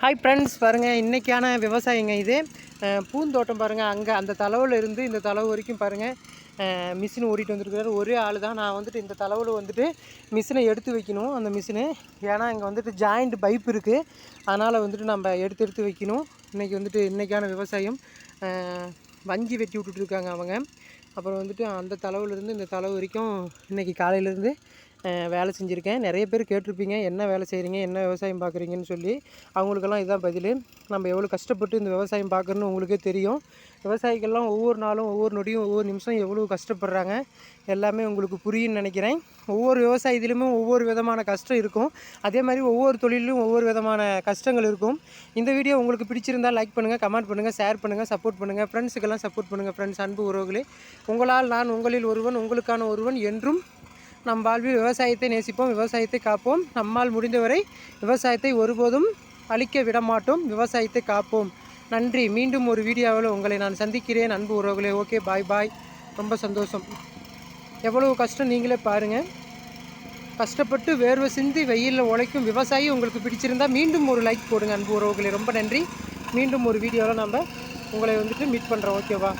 Hi friends, பாருங்கள் இன்றைக்கான விவசாயிங்க இது. பூந்தோட்டம் பாருங்கள், அங்கே அந்த தளவில் இருந்து இந்த தளவு வரைக்கும் பாருங்கள் மிஷின் ஓடிட்டு வந்துருக்காரு. ஒரே ஆள் தான். நான் வந்துட்டு இந்த தளவில் வந்துட்டு மிஷினை எடுத்து வைக்கணும். அந்த மிஷினு ஏன்னா இங்கே வந்துட்டு ஜாயிண்ட் பைப் இருக்குது, அதனால் வந்துட்டு நம்ம எடுத்து வைக்கணும். இன்றைக்கி வந்துட்டு இன்றைக்கான விவசாயம் வஞ்சி வெட்டி விட்டுட்ருக்காங்க அவங்க. அப்புறம் வந்துட்டு அந்த தளவுலேருந்து இந்த தளவு வரைக்கும் இன்றைக்கி காலையிலேருந்து வேலை செஞ்சுருக்கேன். நிறைய பேர் கேட்டிருப்பீங்க, என்ன வேலை செய்கிறீங்க, என்ன விவசாயம் பார்க்குறீங்கன்னு சொல்லி. அவங்களுக்கெல்லாம் இதுதான் பதில். நம்ம எவ்வளோ கஷ்டப்பட்டு இந்த விவசாயம் பார்க்குறோன்னு உங்களுக்கே தெரியும். விவசாயிகள்லாம் ஒவ்வொரு நாளும், ஒவ்வொரு நொடியும், ஒவ்வொரு நிமிஷம் எவ்வளோ கஷ்டப்படுறாங்க எல்லாமே உங்களுக்கு புரியும்னு நினைக்கிறேன். ஒவ்வொரு விவசாயத்திலுமே ஒவ்வொரு விதமான கஷ்டம் இருக்கும். அதே மாதிரி ஒவ்வொரு தொழிலும் ஒவ்வொரு விதமான கஷ்டங்கள் இருக்கும். இந்த வீடியோ உங்களுக்கு பிடிச்சிருந்தால் லைக் பண்ணுங்கள், கமெண்ட் பண்ணுங்கள், ஷேர் பண்ணுங்கள், சப்போர்ட் பண்ணுங்கள். ஃப்ரெண்ட்ஸுக்கெல்லாம் சப்போர்ட் பண்ணுங்கள். ஃப்ரெண்ட்ஸ், அன்பு உறவுகளே, உங்களால் நான், உங்களில் ஒருவன், உங்களுக்கான ஒருவன். என்றும் நம் வாழ்வில் விவசாயத்தை நேசிப்போம், விவசாயத்தை காப்போம். நம்மால் முடிந்தவரை விவசாயத்தை ஒருபோதும் அழிக்க விடமாட்டோம். விவசாயத்தை காப்போம். நன்றி. மீண்டும் ஒரு வீடியோவில் உங்களை நான் சந்திக்கிறேன் அன்பு உறவுகளே. ஓகே, பாய் பாய். ரொம்ப சந்தோஷம். எவ்வளவு கஷ்டம் நீங்களே பாருங்கள். கஷ்டப்பட்டு வேர்வை சிந்தி வெயிலில் உழைக்கும் விவசாயி உங்களுக்கு பிடிச்சிருந்தால் மீண்டும் ஒரு லைக் போடுங்க அன்பு உறவுகளே. ரொம்ப நன்றி. மீண்டும் ஒரு வீடியோவில் நம்ம உங்களை வந்துட்டு மீட் பண்ணுறோம். ஓகேவா?